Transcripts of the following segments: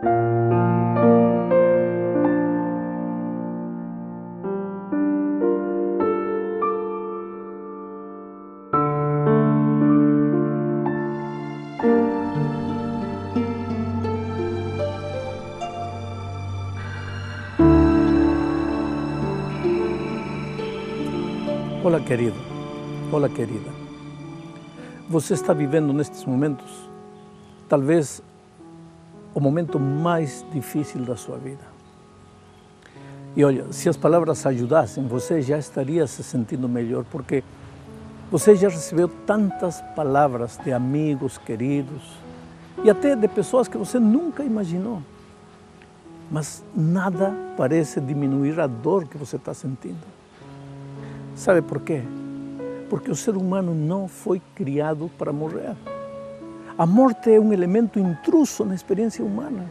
Olá, querido. Olá, querida. Você está vivendo nestes momentos, talvez, o momento mais difícil da sua vida. E olha, se as palavras ajudassem, você já estaria se sentindo melhor, porque você já recebeu tantas palavras de amigos, queridos, e até de pessoas que você nunca imaginou. Mas nada parece diminuir a dor que você está sentindo. Sabe por quê? Porque o ser humano não foi criado para morrer. A morte é um elemento intruso na experiência humana.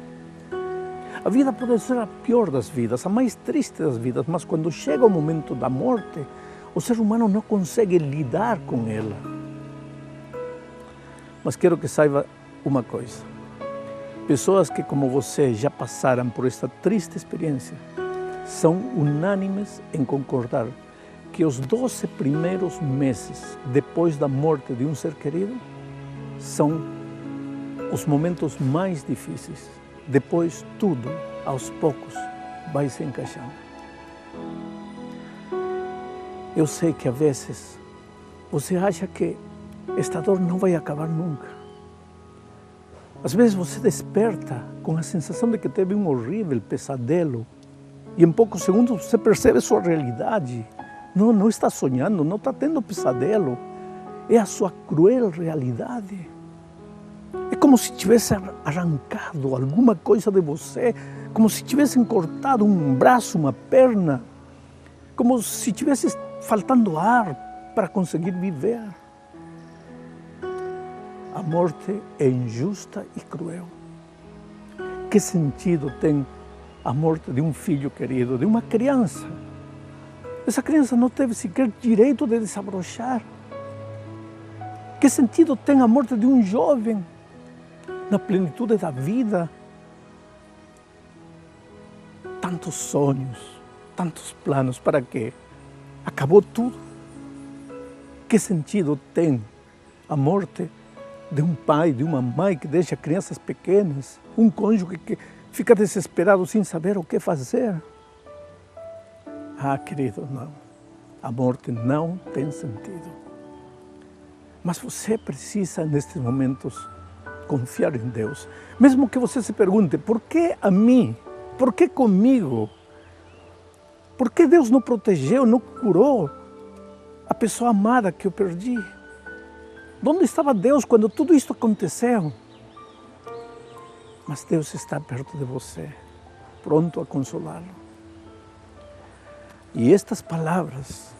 A vida pode ser a pior das vidas, a mais triste das vidas, mas quando chega o momento da morte, o ser humano não consegue lidar com ela. Mas quero que saiba uma coisa. Pessoas que, como você, já passaram por esta triste experiência, são unânimes em concordar que os 12 primeiros meses depois da morte de um ser querido são os momentos mais difíceis. Depois, tudo, aos poucos, vai se encaixando. Eu sei que, às vezes, você acha que esta dor não vai acabar nunca. Às vezes, você desperta com a sensação de que teve um horrível pesadelo e, em poucos segundos, você percebe sua realidade. Não está sonhando, não está tendo pesadelo. É a sua cruel realidade. É como se tivesse arrancado alguma coisa de você, como se tivessem cortado um braço, uma perna, como se tivesse faltando ar para conseguir viver. A morte é injusta e cruel. Que sentido tem a morte de um filho querido, de uma criança? Essa criança não teve sequer direito de desabrochar. Que sentido tem a morte de um jovem na plenitude da vida? Tantos sonhos, tantos planos, para quê? Acabou tudo. Que sentido tem a morte de um pai, de uma mãe que deixa crianças pequenas, um cônjuge que fica desesperado sem saber o que fazer? Ah, querido, não. A morte não tem sentido. Mas você precisa, nestes momentos, confiar em Deus. Mesmo que você se pergunte, por que a mim? Por que comigo? Por que Deus não protegeu, não curou a pessoa amada que eu perdi? Onde estava Deus quando tudo isso aconteceu? Mas Deus está perto de você, pronto a consolá-lo. E estas palavras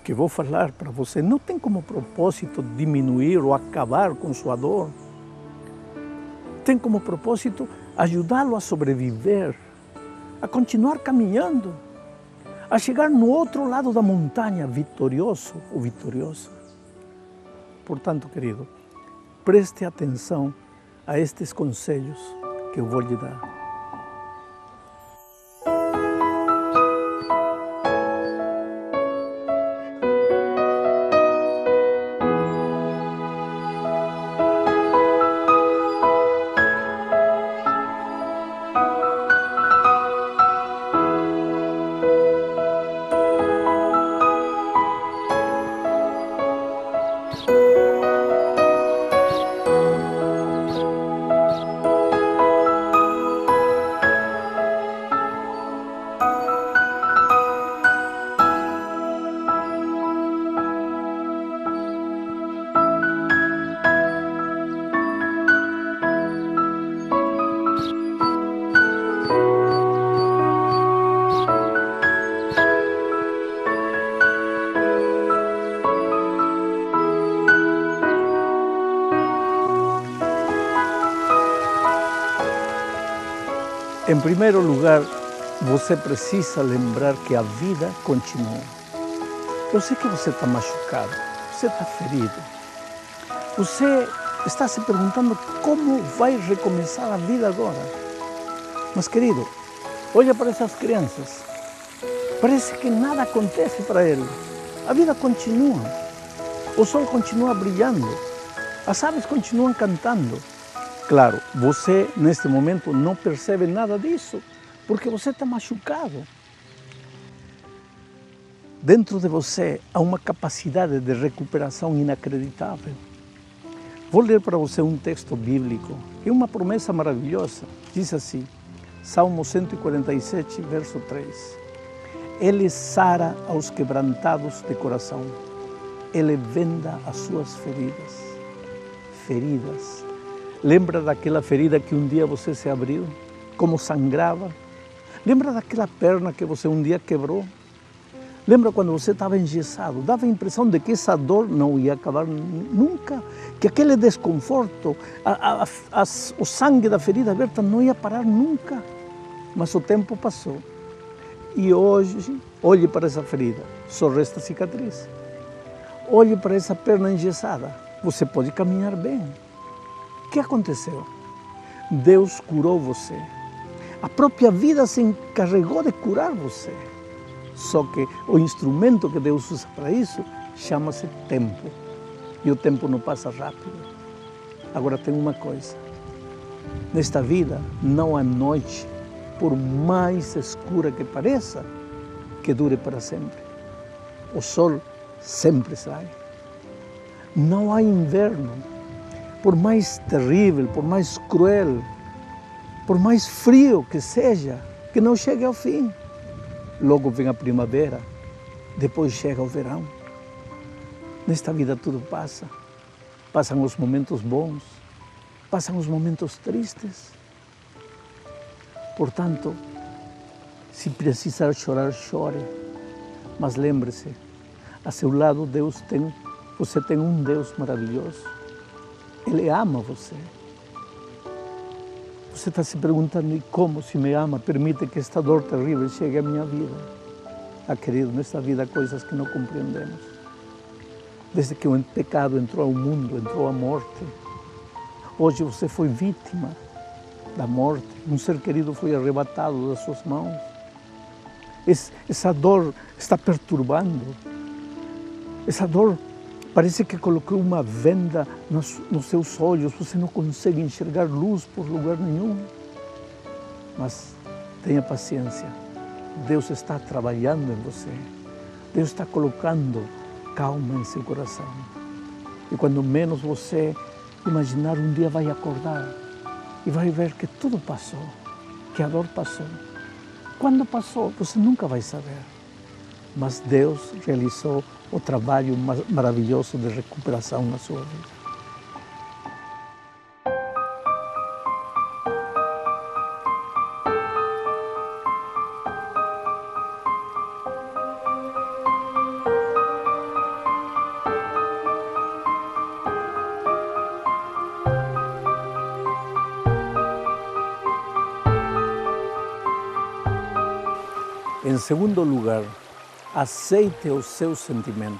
que vou falar para você não tem como propósito diminuir ou acabar com sua dor. Tem como propósito ajudá-lo a sobreviver, a continuar caminhando, a chegar no outro lado da montanha, vitorioso ou vitoriosa. Portanto, querido, preste atenção a estes conselhos que eu vou lhe dar. Em primeiro lugar, você precisa lembrar que a vida continua. Eu sei que você está machucado, você está ferido. Você está se perguntando como vai recomeçar a vida agora. Mas, querido, olha para essas crianças. Parece que nada acontece para eles. A vida continua. O sol continua brilhando. As aves continuam cantando. Claro, você neste momento não percebe nada disso, porque você está machucado. Dentro de você há uma capacidade de recuperação inacreditável. Vou ler para você um texto bíblico, que é uma promessa maravilhosa. Diz assim, Salmo 147, verso 3. Ele sara aos quebrantados de coração. Ele venda as suas feridas. Feridas. Lembra daquela ferida que um dia você se abriu? Como sangrava? Lembra daquela perna que você um dia quebrou? Lembra quando você estava engessado? Dava a impressão de que essa dor não ia acabar nunca, que aquele desconforto, o sangue da ferida aberta não ia parar nunca. Mas o tempo passou. E hoje, olhe para essa ferida, só resta cicatriz. Olhe para essa perna engessada, você pode caminhar bem. O que aconteceu? Deus curou você. A própria vida se encarregou de curar você. Só que o instrumento que Deus usa para isso chama-se tempo. E o tempo não passa rápido. Agora tem uma coisa. Nesta vida não há noite, por mais escura que pareça, que dure para sempre. O sol sempre sai. Não há inverno, por mais terrível, por mais cruel, por mais frio que seja, que não chegue ao fim. Logo vem a primavera, depois chega o verão. Nesta vida tudo passa. Passam os momentos bons, passam os momentos tristes. Portanto, se precisar chorar, chore. Mas lembre-se, a seu lado você tem um Deus maravilhoso. Ele ama você. Você está se perguntando, e como, se me ama, permite que esta dor terrível chegue à minha vida? Ah, querido, nesta vida há coisas que não compreendemos. Desde que o pecado entrou ao mundo, entrou a morte. Hoje você foi vítima da morte. Um ser querido foi arrebatado das suas mãos. Essa dor está perturbando. Essa dor parece que colocou uma venda nos seus olhos, você não consegue enxergar luz por lugar nenhum. Mas tenha paciência, Deus está trabalhando em você, Deus está colocando calma em seu coração. E quando menos você imaginar, um dia vai acordar e vai ver que tudo passou, que a dor passou. Quando passou, você nunca vai saber. Mas Deus realizou o trabalho maravilhoso de recuperação na sua vida. Em segundo lugar, aceite os seus sentimentos.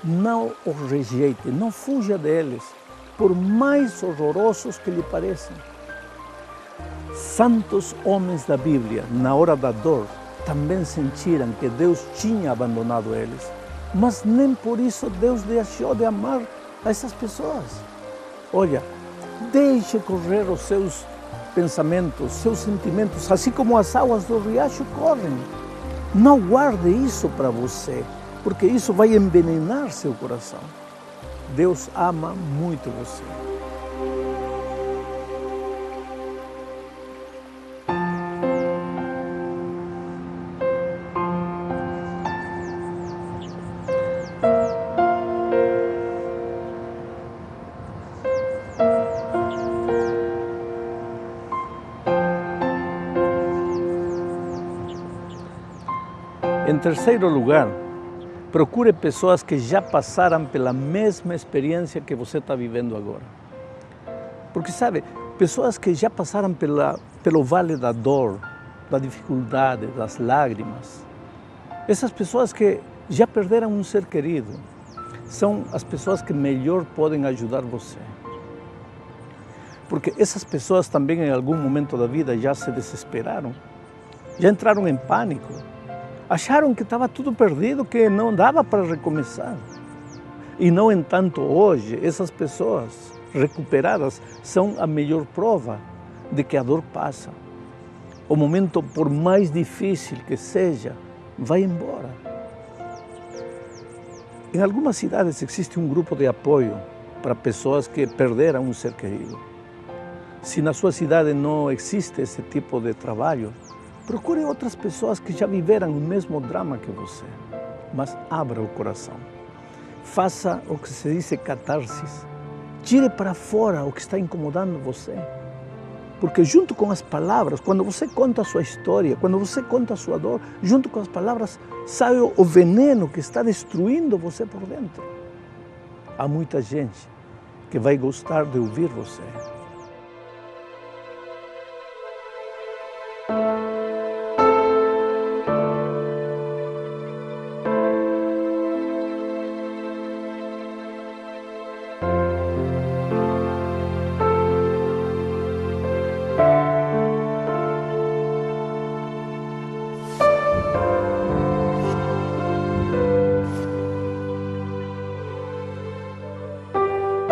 Não os rejeite, não fuja deles, por mais horrorosos que lhe pareçam. Santos homens da Bíblia, na hora da dor, também sentiram que Deus tinha abandonado eles. Mas nem por isso Deus deixou de amar a essas pessoas. Olha, deixe correr os seus pensamentos, seus sentimentos, assim como as águas do riacho correm. Não guarde isso para você, porque isso vai envenenar seu coração. Deus ama muito você. Em terceiro lugar, procure pessoas que já passaram pela mesma experiência que você está vivendo agora. Porque, sabe, pessoas que já passaram pelo vale da dor, da dificuldade, das lágrimas, essas pessoas que já perderam um ser querido, são as pessoas que melhor podem ajudar você. Porque essas pessoas também em algum momento da vida já se desesperaram, já entraram em pânico, acharam que estava tudo perdido, que não dava para recomeçar. E, no entanto, hoje, essas pessoas recuperadas são a melhor prova de que a dor passa. O momento, por mais difícil que seja, vai embora. Em algumas cidades existe um grupo de apoio para pessoas que perderam um ser querido. Se na sua cidade não existe esse tipo de trabalho, procure outras pessoas que já viveram o mesmo drama que você, mas abra o coração. Faça o que se diz catarsis. Tire para fora o que está incomodando você. Porque junto com as palavras, quando você conta a sua história, quando você conta a sua dor, junto com as palavras, sai o veneno que está destruindo você por dentro. Há muita gente que vai gostar de ouvir você.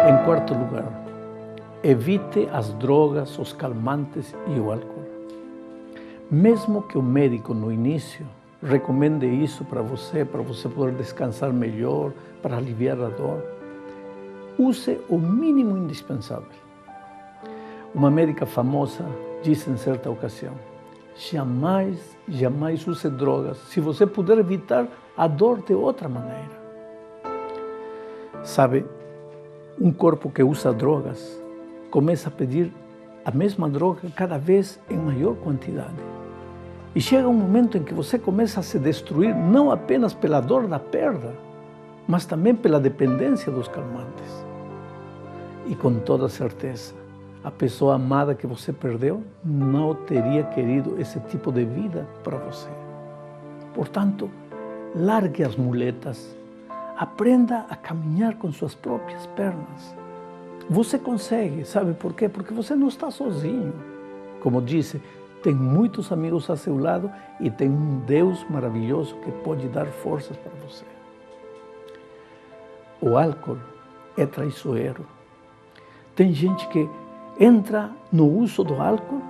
Em quarto lugar, evite as drogas, os calmantes e o álcool. Mesmo que o médico no início recomende isso para você poder descansar melhor, para aliviar a dor, use o mínimo indispensável. Uma médica famosa disse em certa ocasião: jamais use drogas se você puder evitar a dor de outra maneira. Sabe, um corpo que usa drogas começa a pedir a mesma droga cada vez em maior quantidade. E chega um momento em que você começa a se destruir não apenas pela dor da perda, mas também pela dependência dos calmantes. E com toda certeza, a pessoa amada que você perdeu não teria querido esse tipo de vida para você. Portanto, largue as muletas. Aprenda a caminhar com suas próprias pernas. Você consegue, sabe por quê? Porque você não está sozinho. Como disse, tem muitos amigos a seu lado e tem um Deus maravilhoso que pode dar forças para você. O álcool é traiçoeiro. Tem gente que entra no uso do álcool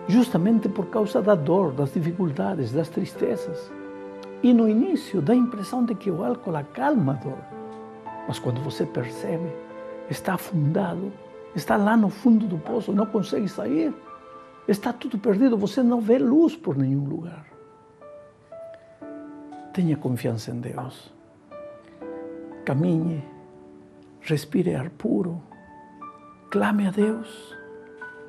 justamente por causa da dor, das dificuldades, das tristezas. E no início dá a impressão de que o álcool acalma a dor. Mas quando você percebe, está afundado, está lá no fundo do poço, não consegue sair, está tudo perdido, você não vê luz por nenhum lugar. Tenha confiança em Deus. Caminhe, respire ar puro, clame a Deus,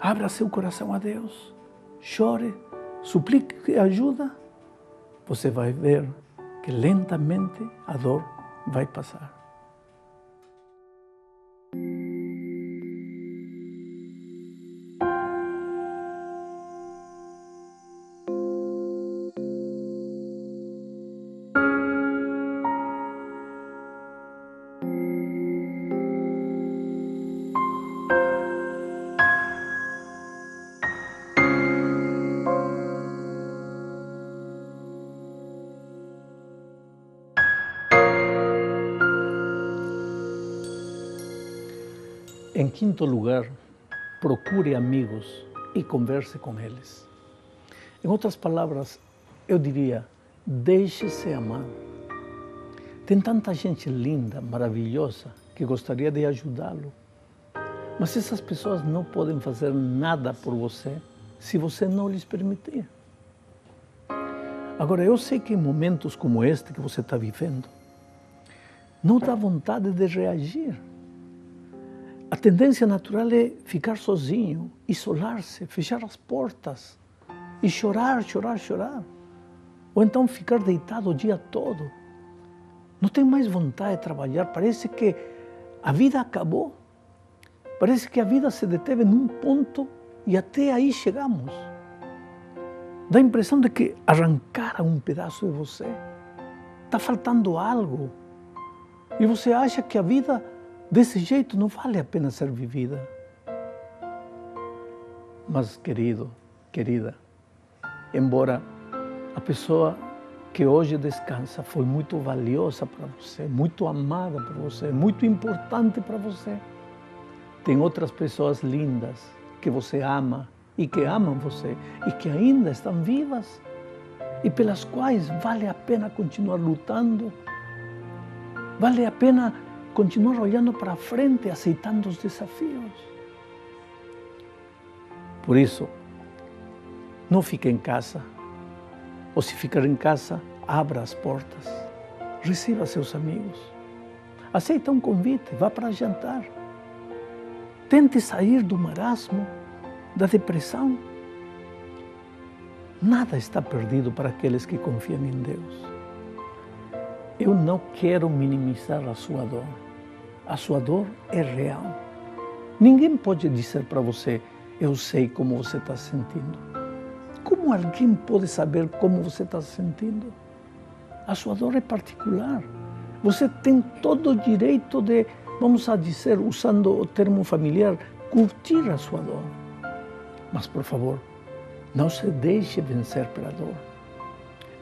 abra seu coração a Deus, chore, suplique ajuda. Você vai ver que lentamente a dor vai passar. Em quinto lugar, procure amigos e converse com eles. Em outras palavras, eu diria, deixe-se amar. Tem tanta gente linda, maravilhosa, que gostaria de ajudá-lo. Mas essas pessoas não podem fazer nada por você se você não lhes permitir. Agora, eu sei que em momentos como este que você está vivendo, não dá vontade de reagir. A tendência natural é ficar sozinho, isolar-se, fechar as portas e chorar. Ou então ficar deitado o dia todo. Não tem mais vontade de trabalhar, parece que a vida acabou. Parece que a vida se deteve num ponto e até aí chegamos. Dá a impressão de que arrancaram um pedaço de você. Está faltando algo. E você acha que a vida desse jeito não vale a pena ser vivida. Mas, querido, querida, embora a pessoa que hoje descansa foi muito valiosa para você, muito amada para você, muito importante para você, tem outras pessoas lindas que você ama e que amam você e que ainda estão vivas e pelas quais vale a pena continuar lutando, vale a pena continuar olhando para frente, aceitando os desafios. Por isso, não fique em casa, ou se ficar em casa, abra as portas, receba seus amigos, aceita um convite, vá para jantar, tente sair do marasmo, da depressão. Nada está perdido para aqueles que confiam em Deus. Eu não quero minimizar a sua dor. A sua dor é real. Ninguém pode dizer para você, eu sei como você está se sentindo. Como alguém pode saber como você está se sentindo? A sua dor é particular. Você tem todo o direito de, vamos a dizer, usando o termo familiar, curtir a sua dor. Mas, por favor, não se deixe vencer pela dor.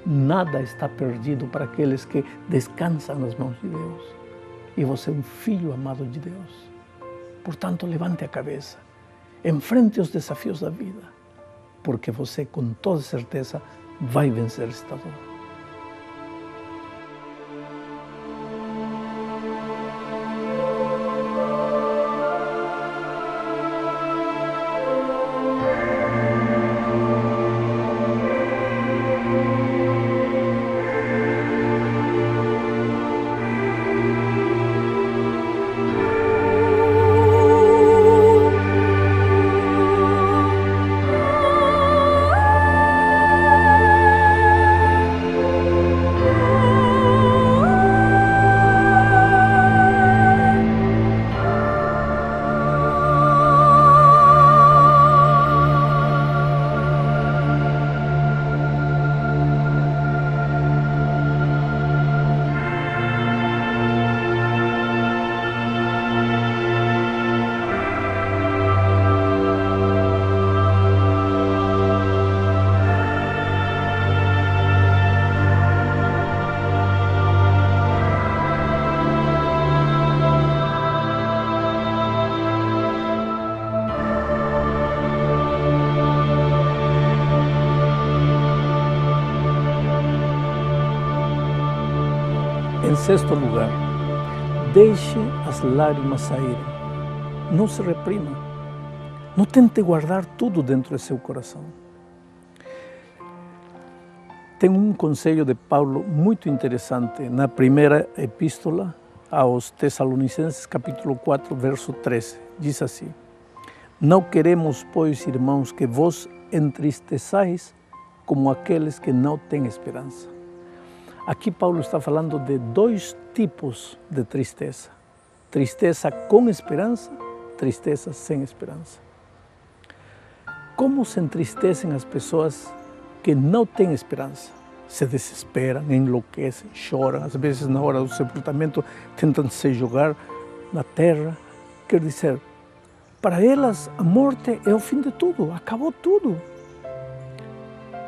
Nada está perdido para aqueles que descansam nas mãos de Deus. E você é um filho amado de Deus. Portanto, levante a cabeça, enfrente os desafios da vida, porque você, com toda certeza, vai vencer esta dor. Em sexto lugar, deixe as lágrimas saírem. Não se reprima. Não tente guardar tudo dentro de seu coração. Tem um conselho de Paulo muito interessante na primeira epístola aos Tessalonicenses, capítulo 4, verso 13. Diz assim: não queremos, pois, irmãos, que vos entristeçais como aqueles que não têm esperança. Aqui Paulo está falando de dois tipos de tristeza. Tristeza com esperança, tristeza sem esperança. Como se entristecem as pessoas que não têm esperança? Se desesperam, enlouquecem, choram. Às vezes, na hora do sepultamento, tentam se jogar na terra. Quer dizer, para elas, a morte é o fim de tudo, acabou tudo.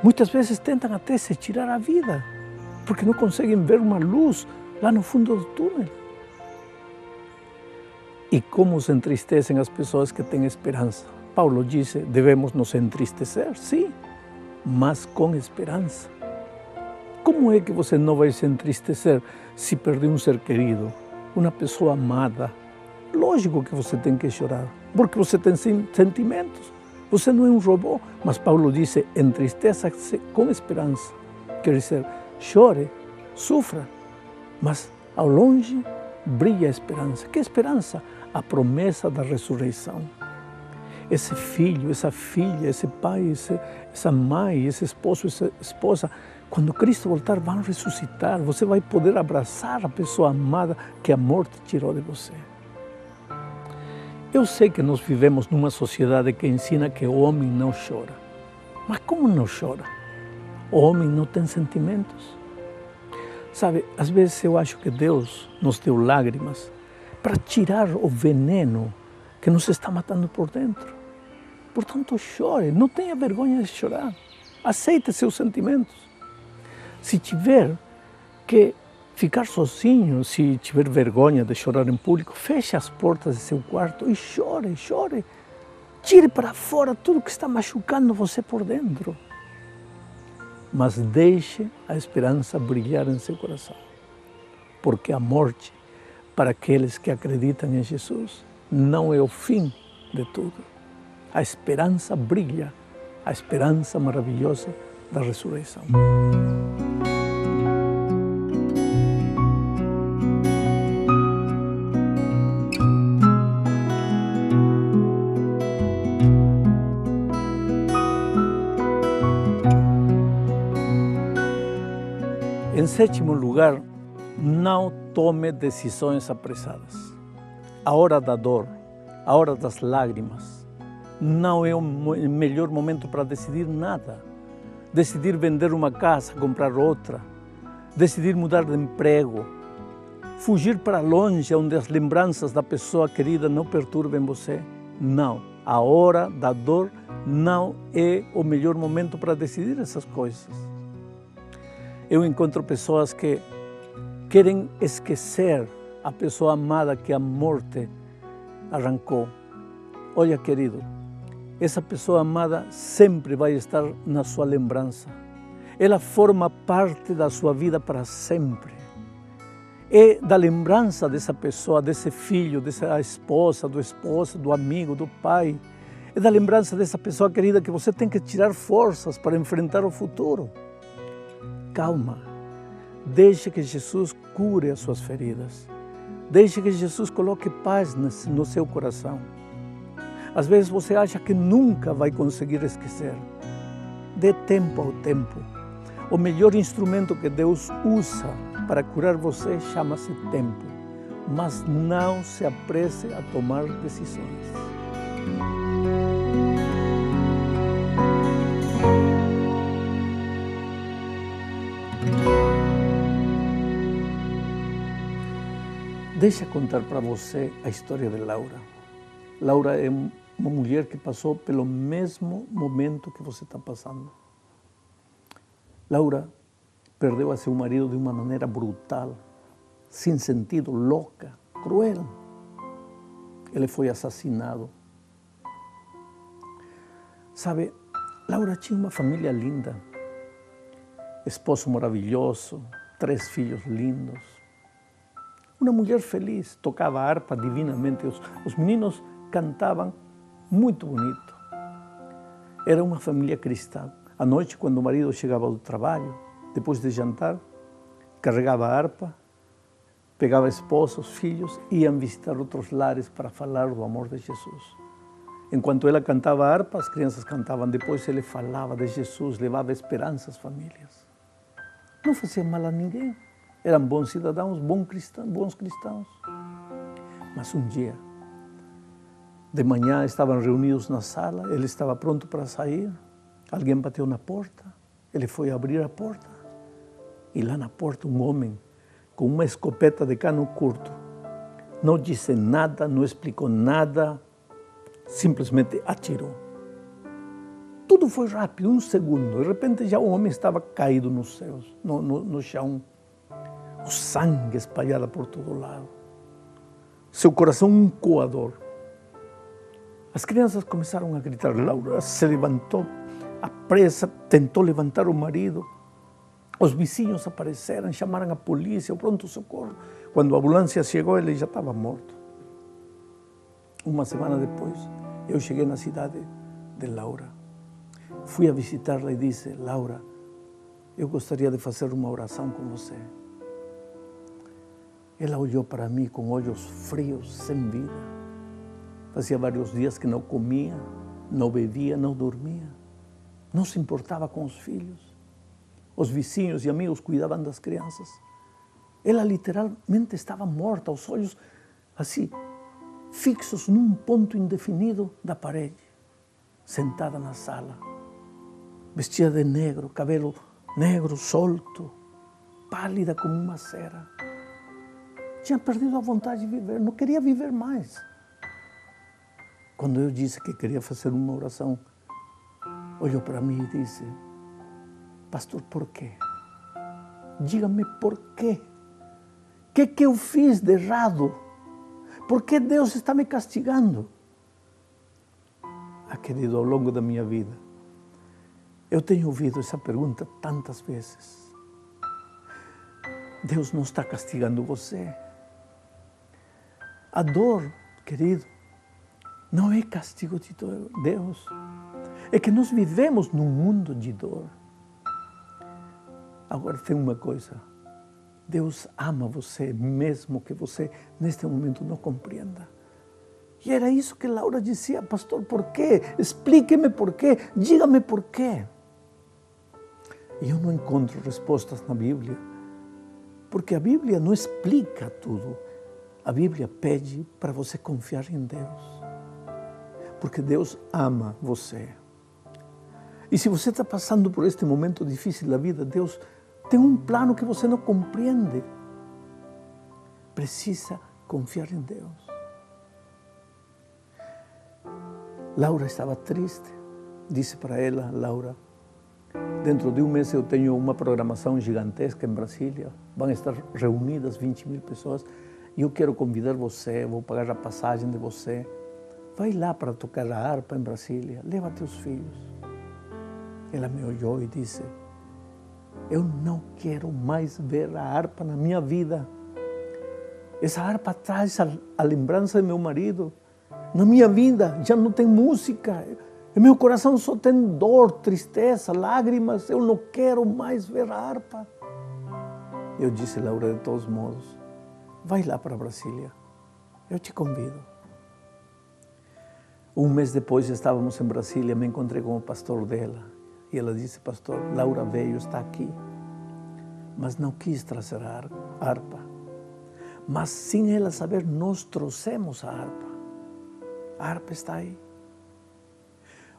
Muitas vezes tentam até se tirar a vida, porque não conseguem ver uma luz lá no fundo do túnel. E como se entristecem as pessoas que têm esperança? Paulo disse, devemos nos entristecer, sim, mas com esperança. Como é que você não vai se entristecer se perdeu um ser querido, uma pessoa amada? Lógico que você tem que chorar, porque você tem sentimentos. Você não é um robô, mas Paulo disse, entristeça-se com esperança. Quer dizer, chore, sofra, mas ao longe brilha a esperança. Que esperança? A promessa da ressurreição. Esse filho, essa filha, esse pai, essa mãe, esse esposo, essa esposa, quando Cristo voltar, vão ressuscitar. Você vai poder abraçar a pessoa amada que a morte tirou de você. Eu sei que nós vivemos numa sociedade que ensina que o homem não chora. Mas como não chora? O homem não tem sentimentos. Sabe, às vezes eu acho que Deus nos deu lágrimas para tirar o veneno que nos está matando por dentro. Portanto, chore, não tenha vergonha de chorar. Aceite seus sentimentos. Se tiver que ficar sozinho, se tiver vergonha de chorar em público, feche as portas de seu quarto e chore, chore. Tire para fora tudo que está machucando você por dentro. Mas deixe a esperança brilhar em seu coração. Porque a morte, para aqueles que acreditam em Jesus, não é o fim de tudo. A esperança brilha, a esperança maravilhosa da ressurreição. Em sétimo lugar, não tome decisões apressadas. A hora da dor, a hora das lágrimas, não é o melhor momento para decidir nada. Decidir vender uma casa, comprar outra, decidir mudar de emprego, fugir para longe onde as lembranças da pessoa querida não perturbem você. Não, a hora da dor não é o melhor momento para decidir essas coisas. Eu encontro pessoas que querem esquecer a pessoa amada que a morte arrancou. Olha, querido, essa pessoa amada sempre vai estar na sua lembrança. Ela forma parte da sua vida para sempre. É da lembrança dessa pessoa, desse filho, dessa esposa, do esposo, do amigo, do pai. É da lembrança dessa pessoa querida que você tem que tirar forças para enfrentar o futuro. Calma, deixe que Jesus cure as suas feridas. Deixe que Jesus coloque paz no seu coração. Às vezes você acha que nunca vai conseguir esquecer. Dê tempo ao tempo. O melhor instrumento que Deus usa para curar você chama-se tempo. Mas não se apresse a tomar decisões. Deixa eu contar para você a história de Laura. Laura é uma mulher que passou pelo mesmo momento que você está passando. Laura perdeu a seu marido de uma maneira brutal, sem sentido, louca, cruel. Ele foi assassinado. Sabe, Laura tinha uma família linda, esposo maravilhoso, 3 filhos lindos. Uma mulher feliz, tocava harpa divinamente, os meninos cantavam muito bonito. Era uma família cristã. À noite, quando o marido chegava do trabalho, depois de jantar, carregava a harpa, pegava a esposa, os filhos, e iam visitar outros lares para falar do amor de Jesus. Enquanto ela cantava a harpa, as crianças cantavam. Depois ele falava de Jesus, levava esperança às famílias. Não fazia mal a ninguém. Eram bons cidadãos, bons cristãos. Mas um dia, de manhã, estavam reunidos na sala, ele estava pronto para sair, alguém bateu na porta, ele foi abrir a porta, e lá na porta um homem com uma escopeta de cano curto, não disse nada, não explicou nada, simplesmente atirou. Tudo foi rápido, 1 segundo, de repente já o homem estava caído nos céus, no chão. O sangue espalhado por todo lado. Seu coração um coador. As crianças começaram a gritar. Laura se levantou à pressa, tentou levantar o marido. Os vizinhos apareceram, chamaram a polícia, o pronto-socorro. Quando a ambulância chegou, ele já estava morto. Uma semana depois, eu cheguei na cidade de Laura. Fui a visitá-la e disse: Laura, eu gostaria de fazer uma oração com você. Ela olhou para mim com olhos frios, sem vida. Fazia vários dias que não comia, não bebia, não dormia. Não se importava com os filhos. Os vizinhos e amigos cuidavam das crianças. Ela literalmente estava morta, os olhos assim, fixos num ponto indefinido da parede. Sentada na sala, vestida de negro, cabelo negro, solto, pálida como uma cera. Tinha perdido a vontade de viver, não queria viver mais. Quando eu disse que queria fazer uma oração, olhou para mim e disse: pastor, por quê? Diga-me por quê. O que eu fiz de errado? Por que Deus está me castigando? Querido, ao longo da minha vida, eu tenho ouvido essa pergunta tantas vezes. Deus não está castigando você. A dor, querido, não é castigo de Deus. É que nós vivemos num mundo de dor. Agora tem uma coisa. Deus ama você, mesmo que você, neste momento, não compreenda. E era isso que Laura dizia: pastor, por quê? Explique-me por quê, diga-me por quê. E eu não encontro respostas na Bíblia, porque a Bíblia não explica tudo. A Bíblia pede para você confiar em Deus, porque Deus ama você. E se você está passando por este momento difícil da vida, Deus tem um plano que você não compreende. Precisa confiar em Deus. Laura estava triste. Disse para ela: Laura, dentro de um mês eu tenho uma programação gigantesca em Brasília. Vão estar reunidas 20.000 pessoas. E eu quero convidar você, vou pagar a passagem de você. Vai lá para tocar a harpa em Brasília. Leva teus filhos. Ela me olhou e disse: eu não quero mais ver a harpa na minha vida. Essa harpa traz a lembrança de meu marido. Na minha vida já não tem música. Em meu coração só tem dor, tristeza, lágrimas. Eu não quero mais ver a harpa. Eu disse: Laura, de todos modos, vai lá para Brasília. Eu te convido. Um mês depois estávamos em Brasília, me encontrei com o pastor dela. E ela disse: pastor, Laura veio, está aqui. Mas não quis trazer a harpa. Mas sem ela saber, nós trouxemos a harpa. A harpa está aí.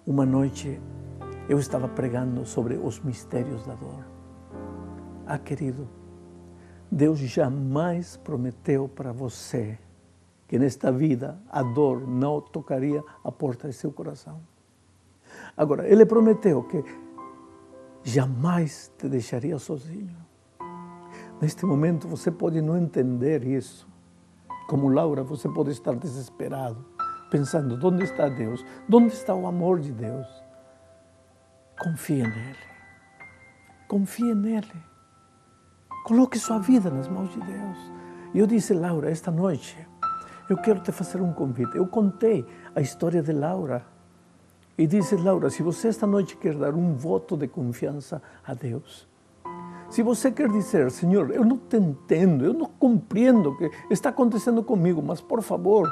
Uma noite, eu estava pregando sobre os mistérios da dor. Querido, Deus jamais prometeu para você que nesta vida a dor não tocaria a porta de seu coração. Agora, Ele prometeu que jamais te deixaria sozinho. Neste momento você pode não entender isso. Como Laura, você pode estar desesperado, pensando: onde está Deus? Onde está o amor de Deus? Confie nele. Confie nele. Coloque sua vida nas mãos de Deus. E eu disse: Laura, esta noite eu quero te fazer um convite. Eu contei a história de Laura. E disse: Laura, se você esta noite quer dar um voto de confiança a Deus, se você quer dizer: Senhor, eu não te entendo, eu não compreendo o que está acontecendo comigo, mas por favor,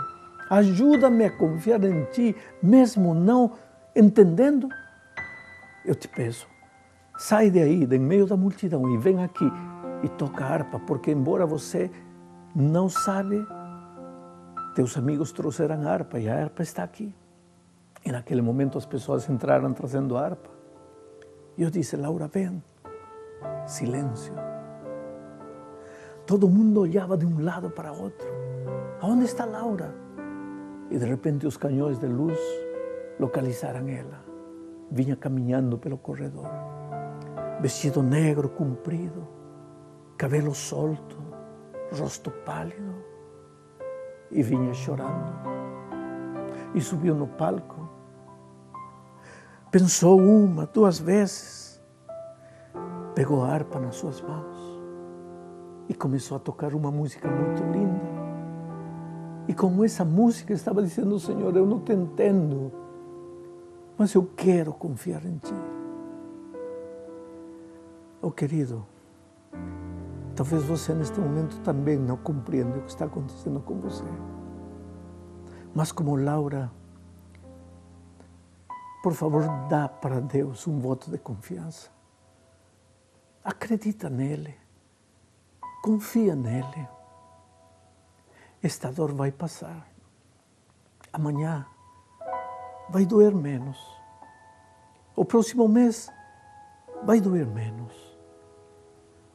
ajuda-me a confiar em Ti, mesmo não entendendo, eu te peço, sai de aí, de meio da multidão, e vem aqui e toca a harpa, porque embora você não sabe, teus amigos trouxeram a harpa e a harpa está aqui. E naquele momento as pessoas entraram trazendo a harpa. E eu disse: Laura, vem. Silêncio. Todo mundo olhava de um lado para outro. Aonde está Laura? E de repente os canhões de luz localizaram ela. Vinha caminhando pelo corredor. Vestido negro, comprido, cabelo solto, rosto pálido. E vinha chorando. E subiu no palco. Pensou uma, duas vezes. Pegou a harpa nas suas mãos e começou a tocar uma música muito linda. E com essa música estava dizendo: Senhor, eu não te entendo, mas eu quero confiar em Ti. Oh, querido, talvez você neste momento também não compreenda o que está acontecendo com você. Mas como Laura, por favor, dá para Deus um voto de confiança. Acredita nele. Confia nele. Esta dor vai passar. Amanhã vai doer menos. O próximo mês vai doer menos.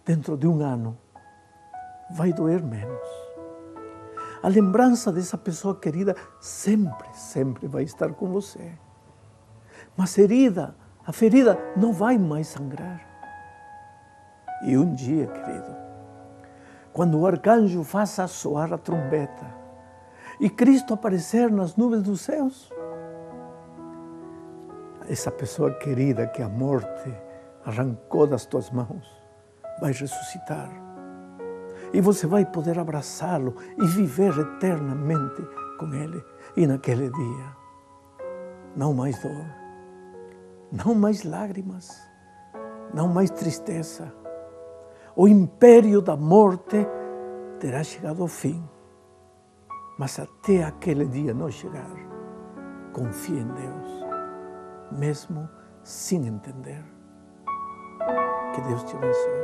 Dentro de um ano vai doer menos. A lembrança dessa pessoa querida sempre, sempre vai estar com você. Mas a ferida não vai mais sangrar. E um dia, querido, quando o arcanjo faça soar a trombeta e Cristo aparecer nas nuvens dos céus, essa pessoa querida que a morte arrancou das tuas mãos vai ressuscitar. E você vai poder abraçá-lo e viver eternamente com ele. E naquele dia, não mais dor, não mais lágrimas, não mais tristeza. O império da morte terá chegado ao fim. Mas até aquele dia não chegar, confie em Deus, mesmo sem entender. Que Deus te abençoe.